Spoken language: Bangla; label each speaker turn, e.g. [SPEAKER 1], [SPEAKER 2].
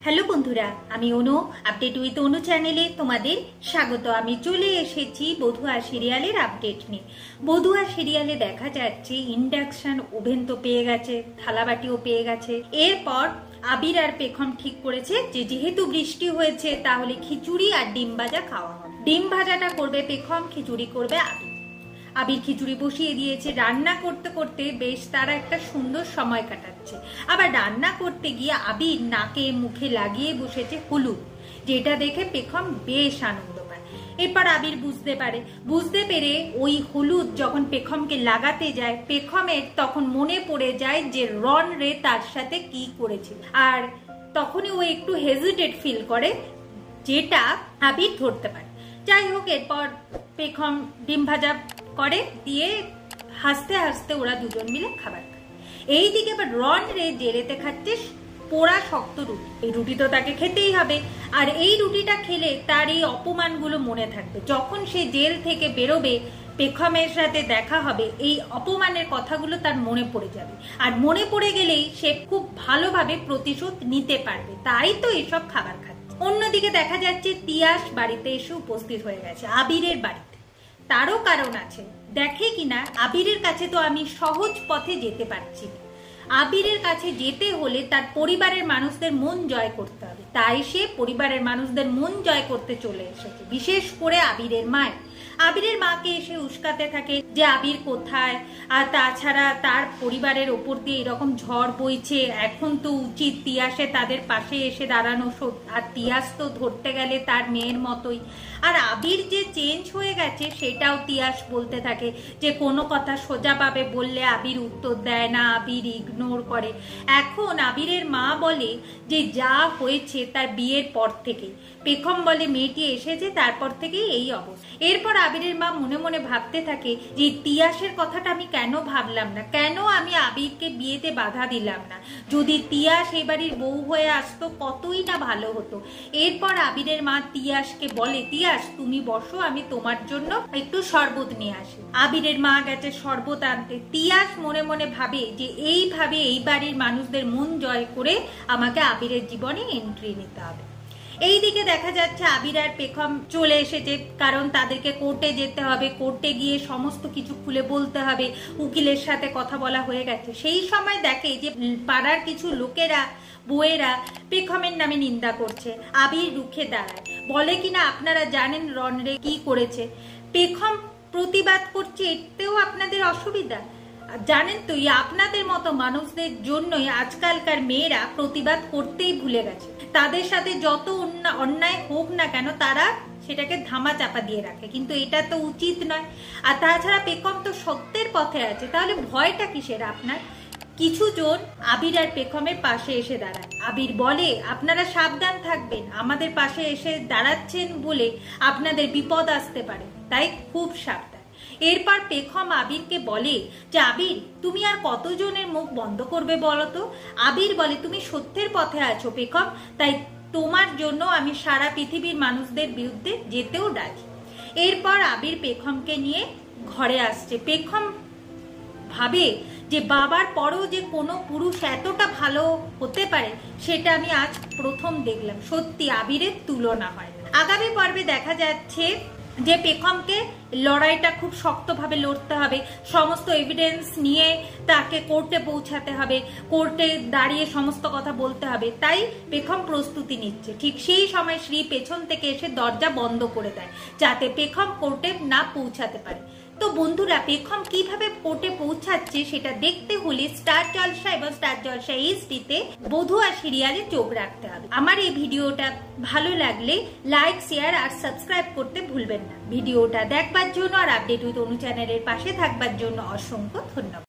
[SPEAKER 1] হ্যালো বন্ধুরা, আমি অনু। আপডেট উইথ অনু চ্যানেলে তোমাদের স্বাগত। আমি চলে এসেছি বধুয়া সিরিয়ালের আপডেট নিয়ে। বধুয়া সিরিয়ালে দেখা যাচ্ছে ইন্ডাকশন ওভেন তো পেয়ে গেছে, থালাবাটিও পেয়ে গেছে। এরপর আবির আর পেখম ঠিক করেছে যে যেহেতু বৃষ্টি হয়েছে তাহলে খিচুড়ি আর ডিম ভাজা খাওয়া হবে। ডিম ভাজাটা করবে পেখম, খিচুড়ি করবে আবির। আবির খিচুড়ি বসিয়ে দিয়েছে। রান্না করতে করতে বেশ তারা একটা সুন্দর সময় কাটাচ্ছে। আবার রান্না করতে গিয়ে আবির নাকে মুখে লাগিয়ে বসেছে হলুদ, যেটা দেখে পেখম বেশ আনন্দ পায়। এরপর আবির বুঝতে পেরে ওই হলুদ যখন পেখমকে লাগাতে যায়, পেখমের তখন মনে পড়ে যায় যে রন রে তার সাথে কি করেছিল, আর তখনই ও একটু হেজিটেট ফিল করে, যেটা আবির ধরতে পারে। যাই হোক, এরপর পেখম ডিম ভাজা করে দিয়ে হাসতে হাসতে ওরা দুজন মিলে খাবার খায়। এইদিকে আবার রন রে জেলেতে খাচ্ছে পোড়া শক্ত রুটি। এই রুটি তো তাকে খেতেই হবে, আর এই রুটিটা খেলে তার এই অপমানগুলো মনে থাকবে। যখন সে জেল থেকে বেরোবে, পেখমের সাথে দেখা হবে, এই অপমানের কথাগুলো তার মনে পড়ে যাবে, আর মনে পড়ে গেলেই সে খুব ভালোভাবে প্রতিশোধ নিতে পারবে। তাই তো এসব খাবার খাচ্ছে। অন্যদিকে দেখা যাচ্ছে তিয়াস বাড়িতে এসে উপস্থিত হয়ে গেছে, আবিরের বাড়িতে। তারও কারণ আছে। দেখে কিনা আবিরের কাছে তো আমি সহজ পথে যেতে পারছি না, আবিরের কাছে যেতে হলে তার পরিবারের মানুষদের মন জয় করতে হবে। তাই সে পরিবারের মানুষদের মন জয় করতে চলে এসেছে, বিশেষ করে আবিরের মায়ের। আবিরের মাকে এসে উস্কাতে থাকে যে আবির কোথায়, আর তাছাড়া তার পরিবারের ওপর দিয়ে এরকম ঝড় বইছে, এখন তো উচিত তিয়াসে তাদের পাশে এসে দাঁড়ানো, আর তিয়াস তো ধরতে গেলে তার মেয়ের মতোই। আর আবির যে চেঞ্জ হয়ে গেছে সেটাও তিয়াস বলতে থাকে, যে কোনো কথা সোজাভাবে বললে আবির উত্তর দেয় না, আবির ইগনোর করে। এখন আবিরের মা বলে যে যা হয়েছে তার বিয়ের পর থেকেই, পেখম বলে মেয়েটি এসেছে তারপর থেকেই এই অবস্থা। এরপর আবিরের মা মনে মনে ভাবতে থাকে যে তিয়াসের কথাটা আমি কেন ভাবলাম না, কেন আমি আবিরকে বিয়েতে বাধা দিলাম না। যদি তিয়াস এই বাড়ির বউ হয়ে আসতো কতই না ভালো হতো। এরপর আবিরের মা তিয়াসকে বলে, তিয়াস তুমি বসো, আমি তোমার জন্য একটু শরবত নিয়ে আসি। আবিরের মা গেছে শরবত আনতে। তিয়াস মনে মনে ভাবে যে এইভাবে এই বাড়ির মানুষদের মন জয় করে আমাকে আবিরের জীবনে এন্ট্রি নিতে হবে। এইদিকে দেখা যাচ্ছে আবির আর পেখম চলে এসেছে, কারণ তাদেরকে কোর্টে যেতে হবে। কোর্টে গিয়ে সমস্ত কিছু খুলে বলতে হবে, উকিলের সাথে কথা বলা হয়ে গেছে। সেই সময় দেখে যে পাড়ার কিছু লোকেরা, বউয়েরা পেখমের নামে নিন্দা করছে। আবির রুখে দাঁড়ায়, বলে কিনা আপনারা জানেন রনরে কি করেছে। পেখম প্রতিবাদ করছে, এতেও আপনাদের অসুবিধা? জানেন তো, আপনাদের মতো মানুষদের জন্যই আজকালকার মেয়েরা প্রতিবাদ করতেই ভুলে গেছে। তাদের সাথে যত অন্যায় হোক না কেন তারা সেটাকে ধামা চাপা দিয়ে রাখে, কিন্তু এটা তো উচিত নয়। আর তাছাড়া পেখম তো সত্যের পথে আছে, তাহলে ভয়টা কিসের আপনার? কিছু জন আবির আর পেখমের পাশে এসে দাঁড়ায়। আবির বলে আপনারা সাবধান থাকবেন, আমাদের পাশে এসে দাঁড়াচ্ছেন বলে আপনাদের বিপদ আসতে পারে, তাই খুব সাবধান। এরপর পেখম আবিরকে বলে যে আবির তুমি আর কতজনের মুখ বন্ধ করবে বলো তো। আবির বলে তুমি সত্যের পথে আছো পেখম, তাই তোমার জন্য আমি সারা পৃথিবীর মানুষদের বিরুদ্ধে যেতেও রাজি। এরপর আবির পেখমকে নিয়ে ঘরে আসছে। পেখম ভাবে যে বাবার পরেও যে কোনো পুরুষ এতটা ভালো হতে পারে সেটা আমি আজ প্রথম দেখলাম। সত্যি আবিরের তুলনা হয়। আগামী পর্বে দেখা যাচ্ছে যে পেখমকে লড়াইটা খুব শক্তভাবে লড়তে হবে, সমস্ত এভিডেন্স নিয়ে তাকে কোর্টে পৌঁছাতে হবে, কোর্টে দাঁড়িয়ে সমস্ত কথা বলতে হবে। তাই পেখম প্রস্তুতি নিচ্ছে। ঠিক সেই সময় শ্রী পেছন থেকে এসে দরজা বন্ধ করে দেয়, যাতে পেখম কোর্টে না পৌঁছাতে পারে। তো বন্ধুরা, পেখম কিভাবে কোর্টে পৌঁছাচ্ছে সেটা দেখতে হলে স্টার জলসা এবং স্টার জলসা এইচডিতে বধুয়া সিরিয়ালে চোখ রাখতে হবে। আমার এই ভিডিওটা ভালো লাগলে লাইক, শেয়ার আর সাবস্ক্রাইব করতে ভুলবেন না। ভিডিওটা দেখবার জন্য আর আপডেট উইথ অনু চ্যানেলের পাশে থাকবার জন্য অসংখ্য ধন্যবাদ।